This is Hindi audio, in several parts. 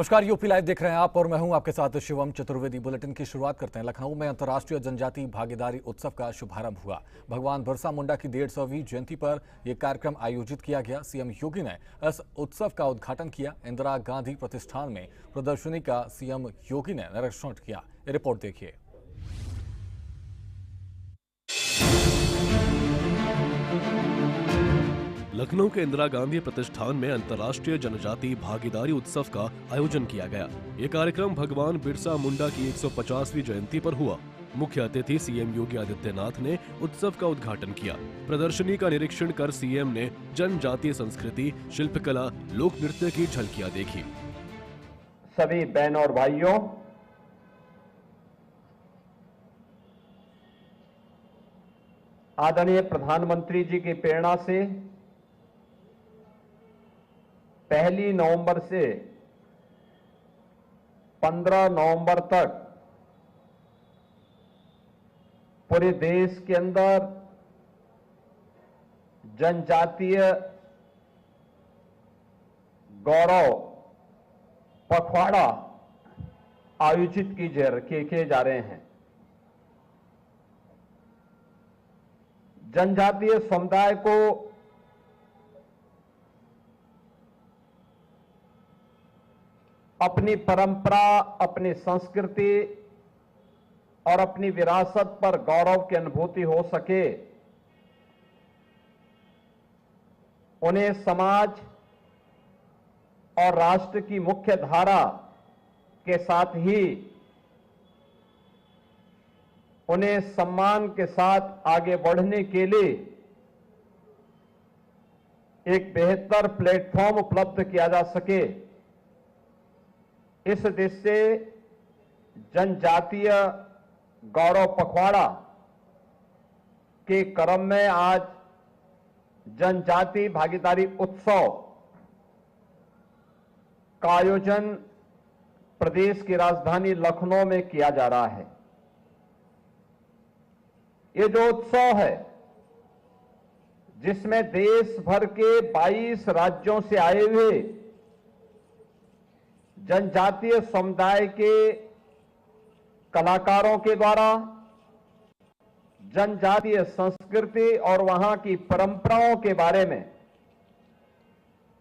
नमस्कार, यूपी लाइव देख रहे हैं आप और मैं हूं आपके साथ शिवम चतुर्वेदी। बुलेटिन की शुरुआत करते हैं। लखनऊ में अंतर्राष्ट्रीय जनजातीय भागीदारी उत्सव का शुभारंभ हुआ। भगवान बिरसा मुंडा की 150वीं जयंती पर यह कार्यक्रम आयोजित किया गया। सीएम योगी ने इस उत्सव का उद्घाटन किया। इंदिरा गांधी प्रतिष्ठान में प्रदर्शनी का सीएम योगी ने निरीक्षण किया। रिपोर्ट देखिए। लखनऊ के इंदिरा गांधी प्रतिष्ठान में अंतर्राष्ट्रीय जनजातीय भागीदारी उत्सव का आयोजन किया गया। ये कार्यक्रम भगवान बिरसा मुंडा की 150वीं जयंती पर हुआ। मुख्य अतिथि सीएम योगी आदित्यनाथ ने उत्सव का उद्घाटन किया। प्रदर्शनी का निरीक्षण कर सीएम ने जनजातीय संस्कृति, शिल्पकला, लोक नृत्य की झलकियां देखी। सभी बहनों और भाइयों, आदरणीय प्रधानमंत्री जी की प्रेरणा से 1 नवंबर से 15 नवंबर तक पूरे देश के अंदर जनजातीय गौरव पखवाड़ा आयोजित किए जा रहे हैं। जनजातीय समुदाय को अपनी परंपरा, अपनी संस्कृति और अपनी विरासत पर गौरव की अनुभूति हो सके, उन्हें समाज और राष्ट्र की मुख्य धारा के साथ ही उन्हें सम्मान के साथ आगे बढ़ने के लिए एक बेहतर प्लेटफॉर्म उपलब्ध किया जा सके, इस देश से जनजातीय गौरव पखवाड़ा के क्रम में आज जनजातीय भागीदारी उत्सव का आयोजन प्रदेश की राजधानी लखनऊ में किया जा रहा है। ये जो उत्सव है, जिसमें देश भर के 22 राज्यों से आए हुए जनजातीय समुदाय के कलाकारों के द्वारा जनजातीय संस्कृति और वहां की परंपराओं के बारे में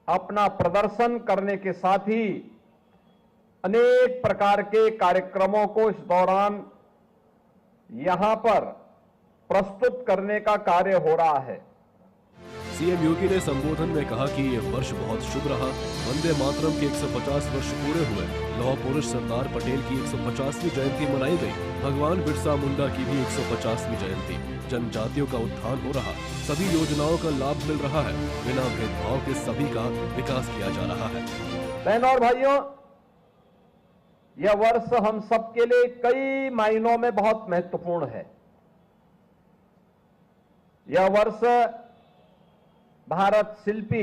अपना प्रदर्शन करने के साथ ही अनेक प्रकार के कार्यक्रमों को इस दौरान यहां पर प्रस्तुत करने का कार्य हो रहा है। सीएम योगी ने संबोधन में कहा कि ये वर्ष बहुत शुभ रहा। वंदे मातरम के 150 वर्ष पूरे हुए। लौह पुरुष सरदार पटेल की 150वीं जयंती मनाई गई। भगवान बिरसा मुंडा की भी 150वीं जयंती। जनजातियों का उत्थान हो रहा, सभी योजनाओं का लाभ मिल रहा है। बिना भेदभाव के सभी का विकास किया जा रहा है। बहनों और भाइयों, यह वर्ष हम सबके लिए कई मायनों में बहुत महत्वपूर्ण है। यह वर्ष भारत शिल्पी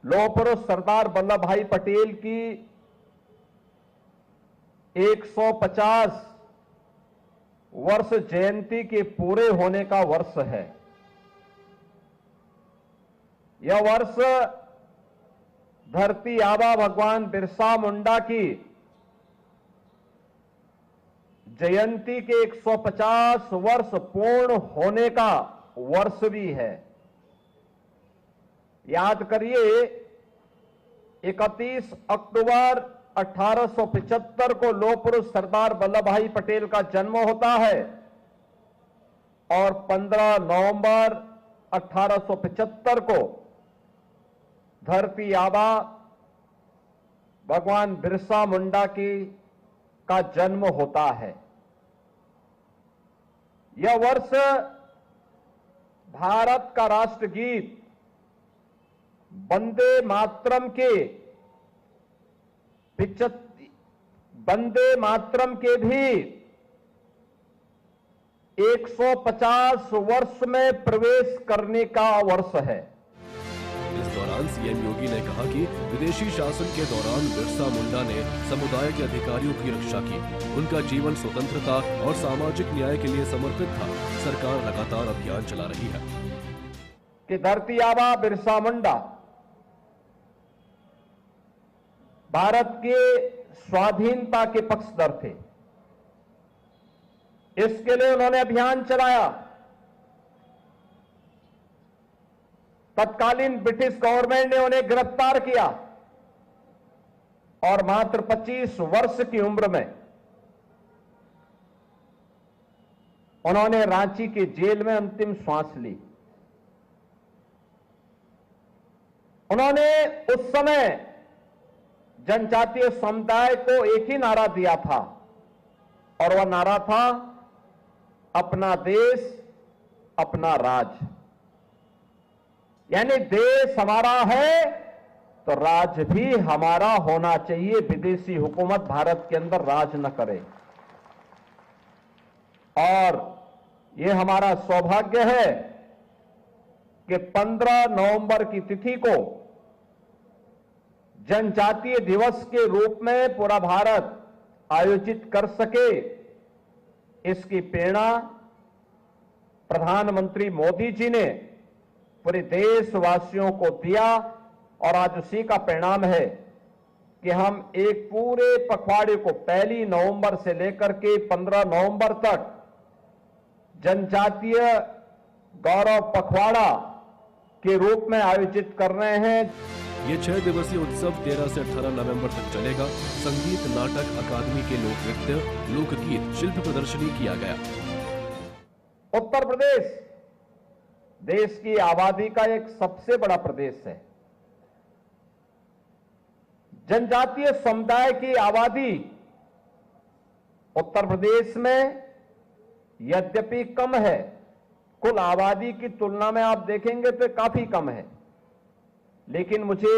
लौह पुरुष सरदार वल्लभ भाई पटेल की 150 वर्ष जयंती के पूरे होने का वर्ष है। यह वर्ष धरती आबा भगवान बिरसा मुंडा की जयंती के 150 वर्ष पूर्ण होने का वर्ष भी है। याद करिए, 31 अक्टूबर 1875 को लौह पुरुष सरदार वल्लभ भाई पटेल का जन्म होता है और 15 नवंबर 1875 को धरती आबा भगवान बिरसा मुंडा का जन्म होता है। यह वर्ष भारत का राष्ट्रगीत वंदे मातरम के भी 150 वर्ष में प्रवेश करने का वर्ष है। इस दौरान सीएम योगी ने कहा कि विदेशी शासन के दौरान बिरसा मुंडा ने समुदाय के अधिकारियों की रक्षा की। उनका जीवन स्वतंत्रता और सामाजिक न्याय के लिए समर्पित था। सरकार लगातार अभियान चला रही है कि धरती आबा बिरसा मुंडा भारत के स्वाधीनता के पक्षधर थे। इसके लिए उन्होंने अभियान चलाया। तत्कालीन ब्रिटिश गवर्नमेंट ने उन्हें गिरफ्तार किया और मात्र 25 वर्ष की उम्र में उन्होंने रांची के जेल में अंतिम श्वास ली। उन्होंने उस समय जनजातीय समुदाय को एक ही नारा दिया था और वह नारा था, अपना देश अपना राज। यानी देश हमारा है तो राज भी हमारा होना चाहिए, विदेशी हुकूमत भारत के अंदर राज न करे। और यह हमारा सौभाग्य है कि 15 नवंबर की तिथि को जनजातीय दिवस के रूप में पूरा भारत आयोजित कर सके। इसकी प्रेरणा प्रधानमंत्री मोदी जी ने पूरे देशवासियों को दिया और आज उसी का परिणाम है कि हम एक पूरे पखवाड़े को 1 नवंबर से लेकर के 15 नवंबर तक जनजातीय गौरव पखवाड़ा के रूप में आयोजित कर रहे हैं। ये 6 दिवसीय उत्सव 13 से 18 नवंबर तक चलेगा। संगीत, नाटक, अकादमी के लोक नृत्य, लोकगीत, शिल्प प्रदर्शनी किया गया। उत्तर प्रदेश देश की आबादी का एक सबसे बड़ा प्रदेश है। जनजातीय समुदाय की आबादी उत्तर प्रदेश में यद्यपि कम है, कुल आबादी की तुलना में आप देखेंगे तो काफी कम है, लेकिन मुझे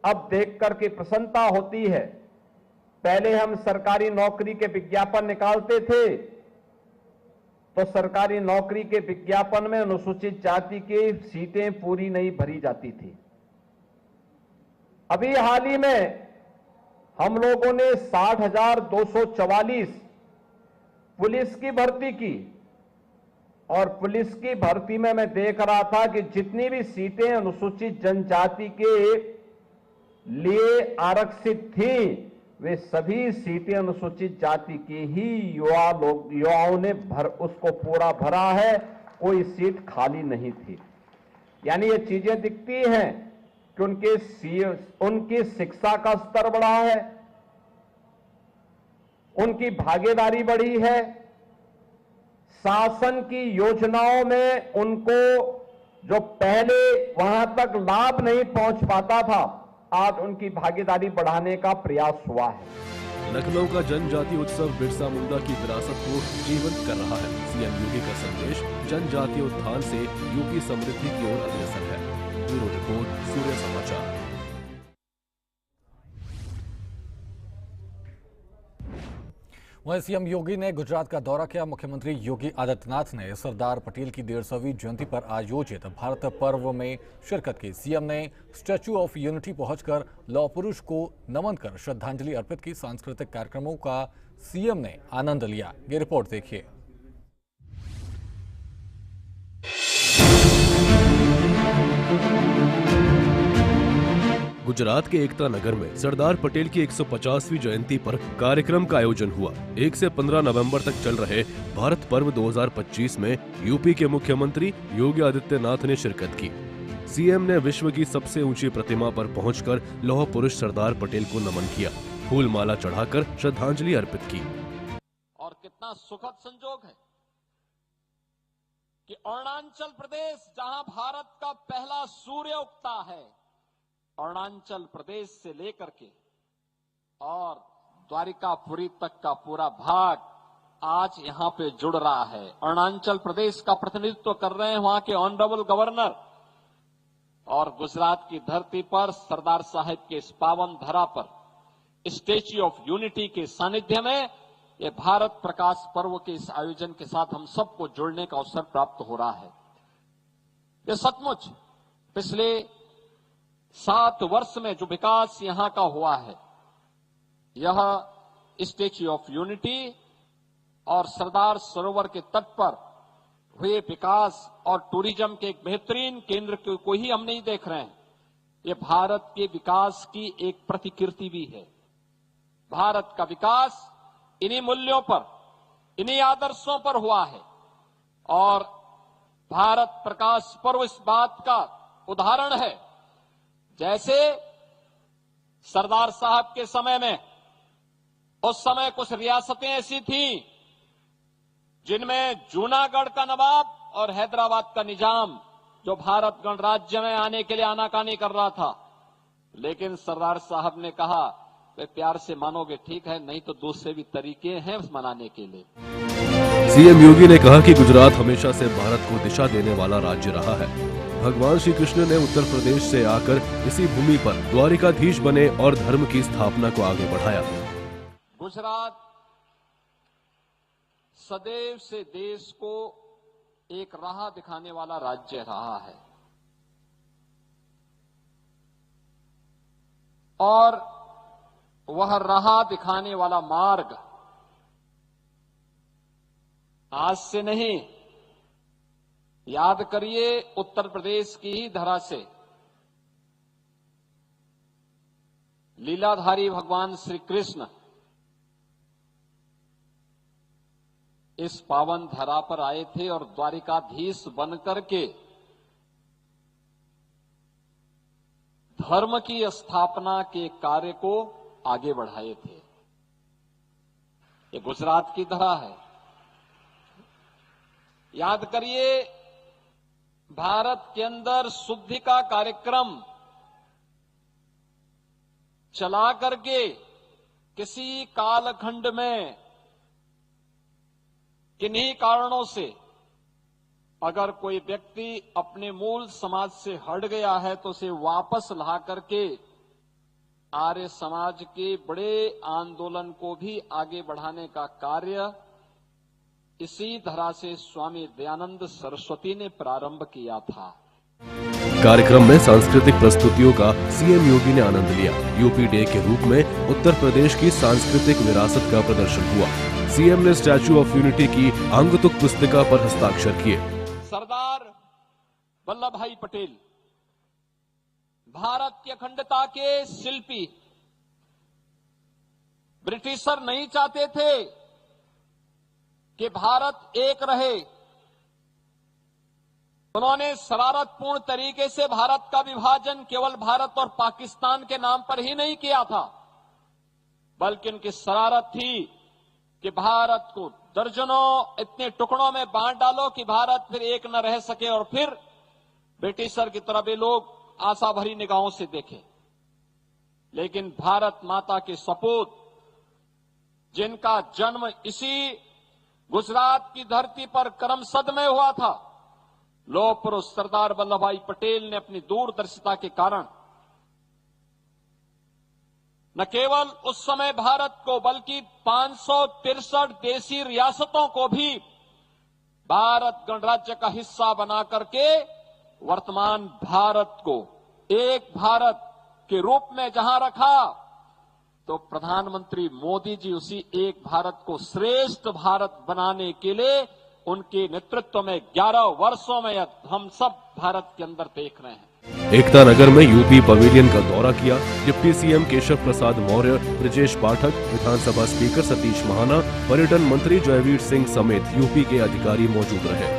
अब देख करके प्रसन्नता होती है। पहले हम सरकारी नौकरी के विज्ञापन निकालते थे तो सरकारी नौकरी के विज्ञापन में अनुसूचित जाति की सीटें पूरी नहीं भरी जाती थी। अभी हाल ही में हम लोगों ने 60,244 पुलिस की भर्ती की और पुलिस की भर्ती में मैं देख रहा था कि जितनी भी सीटें अनुसूचित जनजाति के लिए आरक्षित थी वे सभी सीटें अनुसूचित जाति की ही युवाओं ने उसको पूरा भरा है, कोई सीट खाली नहीं थी। यानी ये चीजें दिखती हैं कि उनकी शिक्षा का स्तर बढ़ा है, उनकी भागीदारी बढ़ी है, शासन की योजनाओं में उनको जो पहले वहां तक लाभ नहीं पहुंच पाता था, आज उनकी भागीदारी बढ़ाने का प्रयास हुआ है। लखनऊ का जनजातीय उत्सव बिरसा मुंडा की विरासत को जीवंत कर रहा है। सीएम योगी का संदेश जनजातीय उत्थान से यूपी समृद्धि की ओर अग्रसर है। ब्यूरो रिपोर्ट, सूर्य समाचार। वहीं सीएम योगी ने गुजरात का दौरा किया। मुख्यमंत्री योगी आदित्यनाथ ने सरदार पटेल की 150वीं जयंती पर आयोजित भारत पर्व में शिरकत की। सीएम ने स्टैच्यू ऑफ यूनिटी पहुंचकर लौह पुरुष को नमन कर श्रद्धांजलि अर्पित की। सांस्कृतिक कार्यक्रमों का सीएम ने आनंद लिया। ये रिपोर्ट देखिए। गुजरात के एकता नगर में सरदार पटेल की 150वीं जयंती पर कार्यक्रम का आयोजन हुआ। 1 से 15 नवंबर तक चल रहे भारत पर्व 2025 में यूपी के मुख्यमंत्री योगी आदित्यनाथ ने शिरकत की। सीएम ने विश्व की सबसे ऊंची प्रतिमा पर पहुंचकर लौह पुरुष सरदार पटेल को नमन किया, फूल माला चढ़ाकर श्रद्धांजलि अर्पित की। और कितना सुखद संजोग है कि अरुणाचल प्रदेश, जहां भारत का पहला सूर्य उगता है, अरुणाचल प्रदेश से लेकर के और द्वारिकापुरी तक का पूरा भाग आज यहां पे जुड़ रहा है। अरुणाचल प्रदेश का प्रतिनिधित्व कर रहे हैं वहां के ऑनरेबल गवर्नर, और गुजरात की धरती पर सरदार साहब के इस पावन धरा पर स्टैच्यू ऑफ यूनिटी के सानिध्य में ये भारत प्रकाश पर्व के इस आयोजन के साथ हम सबको जुड़ने का अवसर प्राप्त हो रहा है। ये सचमुच पिछले 7 वर्ष में जो विकास यहां का हुआ है, यह स्टैच्यू ऑफ यूनिटी और सरदार सरोवर के तट पर हुए विकास और टूरिज्म के एक बेहतरीन केंद्र को ही हम नहीं देख रहे हैं, ये भारत के विकास की एक प्रतिकृति भी है। भारत का विकास इन्हीं मूल्यों पर, इन्हीं आदर्शों पर हुआ है और भारत प्रकाश पर्व इस बात का उदाहरण है। जैसे सरदार साहब के समय में, उस समय कुछ रियासतें ऐसी थीं जिनमें जूनागढ़ का नवाब और हैदराबाद का निजाम, जो भारत गणराज्य में आने के लिए आनाकानी कर रहा था, लेकिन सरदार साहब ने कहा वे प्यार से मानोगे ठीक है, नहीं तो दूसरे भी तरीके हैं उस मनाने के लिए। सीएम योगी ने कहा कि गुजरात हमेशा से भारत को दिशा देने वाला राज्य रहा है। भगवान श्री कृष्ण ने उत्तर प्रदेश से आकर इसी भूमि पर द्वारिकाधीश बने और धर्म की स्थापना को आगे बढ़ाया। गुजरात सदैव से देश को एक राह दिखाने वाला राज्य रहा है और वह राह दिखाने वाला मार्ग आज से नहीं, याद करिए उत्तर प्रदेश की ही धरा से लीलाधारी भगवान श्री कृष्ण इस पावन धरा पर आए थे और द्वारिकाधीश बनकर के धर्म की स्थापना के कार्य को आगे बढ़ाए थे। ये गुजरात की धरा है। याद करिए, भारत के अंदर शुद्धि का कार्यक्रम चला करके किसी कालखंड में किन्हीं कारणों से अगर कोई व्यक्ति अपने मूल समाज से हट गया है तो उसे वापस ला करके आर्य समाज के बड़े आंदोलन को भी आगे बढ़ाने का कार्य इसी धरा से स्वामी दयानंद सरस्वती ने प्रारंभ किया था। कार्यक्रम में सांस्कृतिक प्रस्तुतियों का सीएम योगी ने आनंद लिया। यूपी डे के रूप में उत्तर प्रदेश की सांस्कृतिक विरासत का प्रदर्शन हुआ। सीएम ने स्टैच्यू ऑफ यूनिटी की आंगतुक पुस्तिका पर हस्ताक्षर किए। सरदार वल्लभ भाई पटेल भारत की अखंडता के शिल्पी। ब्रिटिशर नहीं चाहते थे कि भारत एक रहे। उन्होंने शरारतपूर्ण तरीके से भारत का विभाजन केवल भारत और पाकिस्तान के नाम पर ही नहीं किया था, बल्कि उनकी शरारत थी कि भारत को दर्जनों इतने टुकड़ों में बांट डालो कि भारत फिर एक न रह सके और फिर ब्रिटिशर की तरफ ये लोग आशा भरी निगाहों से देखें। लेकिन भारत माता के सपूत, जिनका जन्म इसी गुजरात की धरती पर करमसद में हुआ था, लौह पुरुष सरदार वल्लभ भाई पटेल ने अपनी दूरदर्शिता के कारण न केवल उस समय भारत को बल्कि 563 देशी रियासतों को भी भारत गणराज्य का हिस्सा बना करके वर्तमान भारत को एक भारत के रूप में जहां रखा, तो प्रधानमंत्री मोदी जी उसी एक भारत को श्रेष्ठ भारत बनाने के लिए उनके नेतृत्व में 11 वर्षों में हम सब भारत के अंदर देख रहे हैं। एकता नगर में यूपी पवेलियन का दौरा किया। डिप्टी सीएम केशव प्रसाद मौर्य, ब्रजेश पाठक, विधानसभा स्पीकर सतीश महाना, पर्यटन मंत्री जयवीर सिंह समेत यूपी के अधिकारी मौजूद रहे।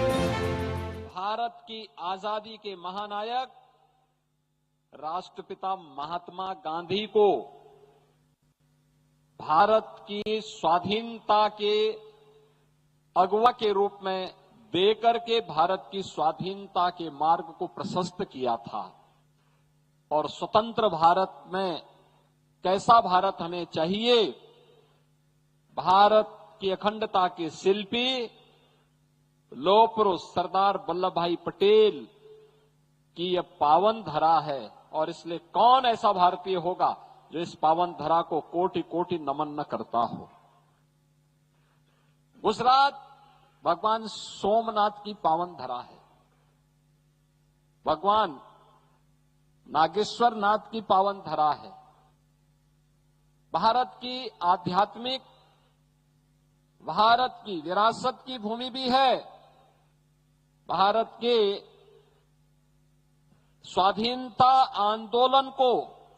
भारत की आजादी के महानायक राष्ट्रपिता महात्मा गांधी को भारत की स्वाधीनता के अगुवा के रूप में देकर के भारत की स्वाधीनता के मार्ग को प्रशस्त किया था और स्वतंत्र भारत में कैसा भारत हमें चाहिए, भारत की अखंडता के शिल्पी लौह पुरुष सरदार वल्लभ भाई पटेल की यह पावन धरा है और इसलिए कौन ऐसा भारतीय होगा जो इस पावन धरा को कोटि कोटि नमन न करता हो। गुजरात भगवान सोमनाथ की पावन धरा है, भगवान नागेश्वर नाथ की पावन धरा है, भारत की आध्यात्मिक, भारत की विरासत की भूमि भी है, भारत के स्वाधीनता आंदोलन को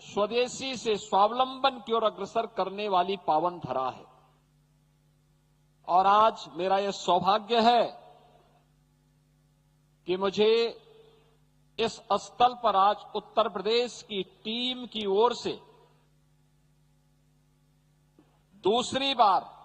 स्वदेशी से स्वावलंबन की ओर अग्रसर करने वाली पावन धरा है। और आज मेरा यह सौभाग्य है कि मुझे इस स्थल पर आज उत्तर प्रदेश की टीम की ओर से दूसरी बार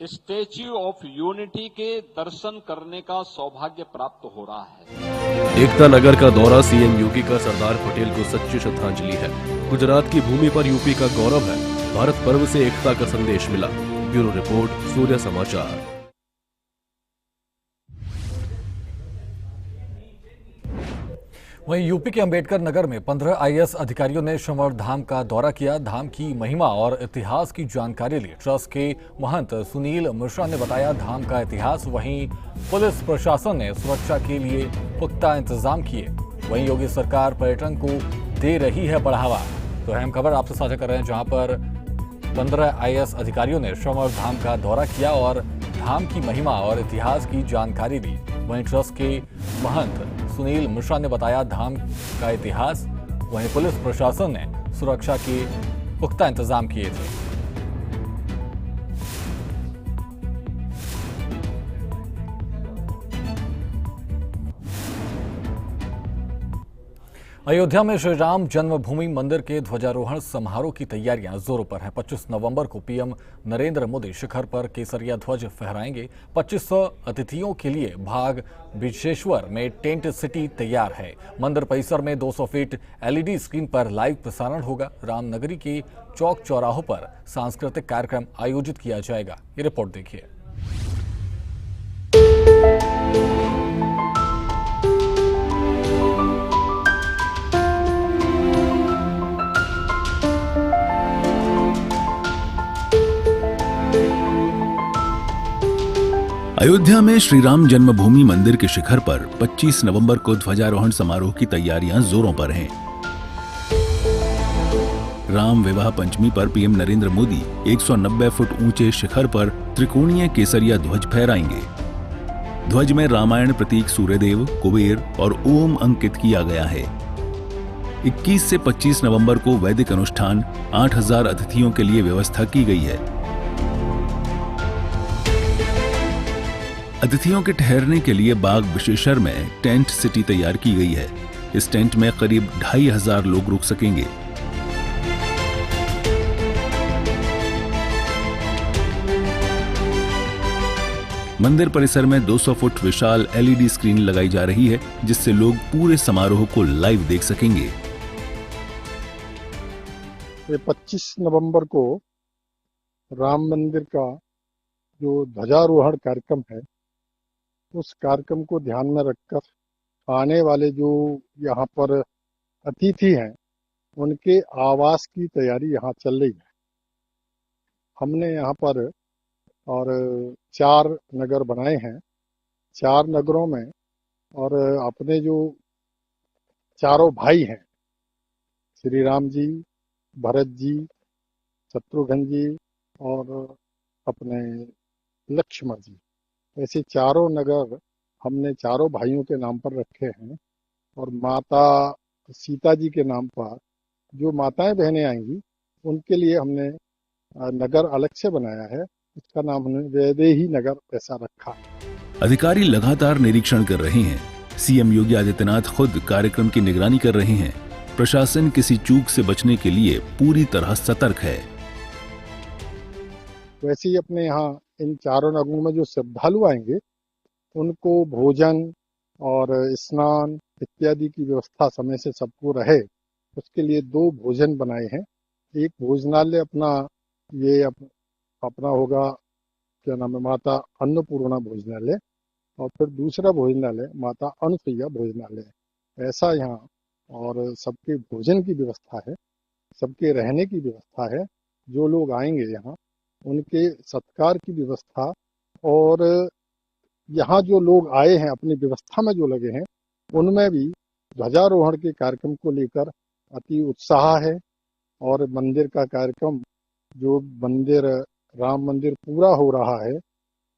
स्टैच्यू ऑफ यूनिटी के दर्शन करने का सौभाग्य प्राप्त हो रहा है। एकता नगर का दौरा सीएम योगी का सरदार पटेल को सच्ची श्रद्धांजलि है। गुजरात की भूमि पर यूपी का गौरव है। भारत पर्व से एकता का संदेश मिला। ब्यूरो रिपोर्ट, सूर्य समाचार। वहीं यूपी के अंबेडकर नगर में 15 आईएएस अधिकारियों ने श्रवण धाम का दौरा किया। धाम की महिमा और इतिहास की जानकारी ली। ट्रस्ट के महंत सुनील मिश्रा ने बताया धाम का इतिहास। वहीं पुलिस प्रशासन ने सुरक्षा के लिए पुख्ता इंतजाम किए। वहीं योगी सरकार पर्यटन को दे रही है बढ़ावा। तो अहम खबर आपसे साझा कर रहे हैं, जहां पर 15 आईएएस अधिकारियों ने श्रवण धाम का दौरा किया और धाम की महिमा और इतिहास की जानकारी दी। वहीं ट्रस्ट के महंत सुनील मिश्रा ने बताया धाम का इतिहास। वहीं पुलिस प्रशासन ने सुरक्षा के पुख्ता इंतजाम किए थे। अयोध्या में श्री राम जन्मभूमि मंदिर के ध्वजारोहण समारोह की तैयारियां जोरों पर हैं। 25 नवंबर को पीएम नरेंद्र मोदी शिखर पर केसरिया ध्वज फहराएंगे। 2500 अतिथियों के लिए भाग विशेश्वर में टेंट सिटी तैयार है। मंदिर परिसर में 200 फीट एलईडी स्क्रीन पर लाइव प्रसारण होगा। रामनगरी के चौक चौराहों पर सांस्कृतिक कार्यक्रम आयोजित किया जाएगा। ये रिपोर्ट देखिए। अयोध्या में श्री राम जन्मभूमि मंदिर के शिखर पर 25 नवंबर को ध्वजारोहण समारोह की तैयारियां जोरों पर हैं। राम विवाह पंचमी पर पीएम नरेंद्र मोदी 190 फुट ऊंचे शिखर पर त्रिकोणीय केसरिया ध्वज फहराएंगे। ध्वज में रामायण प्रतीक सूर्यदेव, कुबेर और ओम अंकित किया गया है। 21 से 25 नवंबर को वैदिक अनुष्ठान, 8000 अतिथियों के लिए व्यवस्था की गई है। अतिथियों के ठहरने के लिए बाग विशेश्वर में टेंट सिटी तैयार की गई है। इस टेंट में करीब 2500 लोग रुक सकेंगे। मंदिर परिसर में 200 फुट विशाल एलईडी स्क्रीन लगाई जा रही है, जिससे लोग पूरे समारोह को लाइव देख सकेंगे। 25 नवंबर को राम मंदिर का जो ध्वजारोहण कार्यक्रम है, उस कार्यक्रम को ध्यान में रखकर आने वाले जो यहाँ पर अतिथि हैं, उनके आवास की तैयारी यहाँ चल रही है। हमने यहाँ पर और 4 नगर बनाए हैं। 4 नगरों में और अपने जो चारों भाई हैं, श्री राम जी, भरत जी, शत्रुघ्न जी और अपने लक्ष्मण जी, ऐसे चारों नगर हमने चारों भाइयों के नाम पर रखे हैं। और माता सीता जी के नाम पर जो माताएं बहनें आएंगी, उनके लिए हमने नगर अलग से बनाया है। उसका नाम हमने वैदेही नगर ऐसा रखा। अधिकारी लगातार निरीक्षण कर रहे हैं। सीएम योगी आदित्यनाथ खुद कार्यक्रम की निगरानी कर रहे हैं। प्रशासन किसी चूक से बचने के लिए पूरी तरह सतर्क है। वैसे ही अपने यहाँ इन चारों नगरों में जो श्रद्धालु आएंगे, उनको भोजन और स्नान इत्यादि की व्यवस्था समय से सबको रहे, उसके लिए 2 भोजन बनाए हैं। एक भोजनालय अपना होगा, क्या नाम है, माता अन्नपूर्णा भोजनालय, और फिर दूसरा भोजनालय माता अनुसुईया भोजनालय। ऐसा यहाँ और सबके भोजन की व्यवस्था है, सबके रहने की व्यवस्था है। जो लोग आएंगे यहाँ, उनके सत्कार की व्यवस्था, और यहाँ जो लोग आए हैं अपनी व्यवस्था में जो लगे हैं, उनमें भी ध्वजारोहण के कार्यक्रम को लेकर अति उत्साह है। और मंदिर का कार्यक्रम, जो मंदिर राम मंदिर पूरा हो रहा है,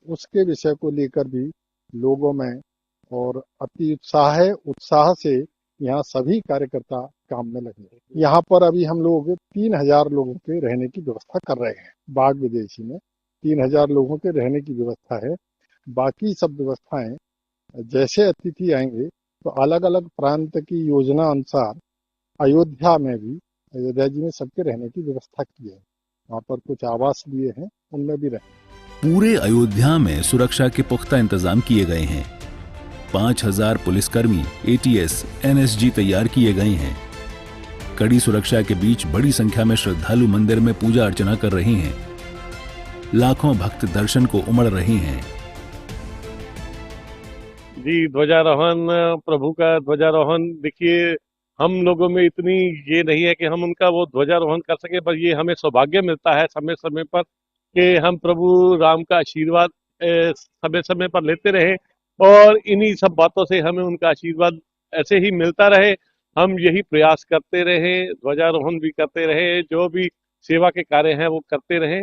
उसके विषय को लेकर भी लोगों में और अति उत्साह से यहाँ सभी कार्यकर्ता काम में लगे हैं। यहाँ पर अभी हम लोग 3000 लोगों के रहने की व्यवस्था कर रहे हैं। बाग विदेशी में 3000 लोगों के रहने की व्यवस्था है। बाकी सब व्यवस्थाएं जैसे अतिथि आएंगे तो अलग अलग प्रांत की योजना अनुसार अयोध्या जी में सबके रहने की व्यवस्था की है। वहाँ पर कुछ आवास लिए हैं, उनमें भी रहे। पूरे अयोध्या में सुरक्षा के पुख्ता इंतजाम किए गए हैं। 5000 पुलिसकर्मी एटीएस एनएसजी तैयार किए गए हैं। कड़ी सुरक्षा के बीच बड़ी संख्या में श्रद्धालु मंदिर में पूजा अर्चना कर रहे हैं। लाखों भक्त दर्शन को उमड़ रहे हैं। जी, ध्वजारोहण, प्रभु का ध्वजारोहण, देखिए हम लोगों में इतनी ये नहीं है कि हम उनका वो ध्वजारोहण कर सके, पर ये हमें सौभाग्य मिलता है समय समय पर कि हम प्रभु राम का आशीर्वाद समय समय पर लेते रहे और इन्हीं सब बातों से हमें उनका आशीर्वाद ऐसे ही मिलता रहे। हम यही प्रयास करते रहे, ध्वजारोहण भी करते रहे, जो भी सेवा के कार्य हैं वो करते रहे।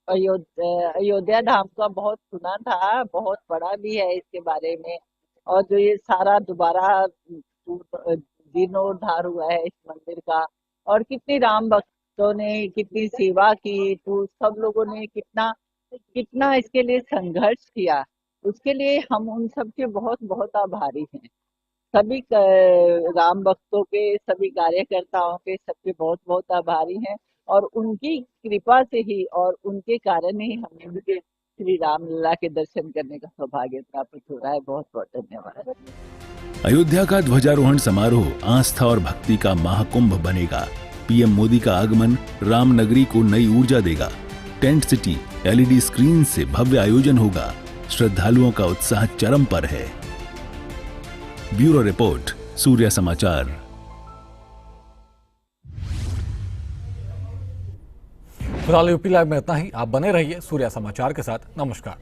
अयोध्या धाम का बहुत सुना था, बहुत पढ़ा भी है इसके बारे में, और जो ये सारा दोबारा जीर्णोद्धार हुआ है इस मंदिर का, और कितनी राम भक्तों ने कितनी सेवा की, तो सब लोगों ने कितना इसके लिए संघर्ष किया, उसके लिए हम उन सब के बहुत बहुत आभारी हैं। सभी राम भक्तों के, सभी कार्यकर्ताओं के, सबके बहुत बहुत आभारी हैं, और उनकी कृपा से ही और उनके कारण ही हमें भी श्री रामलला के दर्शन करने का सौभाग्य प्राप्त हो रहा है। बहुत बहुत धन्यवाद। अयोध्या का ध्वजारोहण समारोह आस्था और भक्ति का महाकुंभ बनेगा। पीएम मोदी का आगमन रामनगरी को नई ऊर्जा देगा। टेंट सिटी एलईडी स्क्रीन से भव्य आयोजन होगा। श्रद्धालुओं का उत्साह चरम पर है। ब्यूरो रिपोर्ट, सूर्य समाचार। फिलहाल यूपी लाइव में इतना ही। आप बने रहिए सूर्य समाचार के साथ। नमस्कार।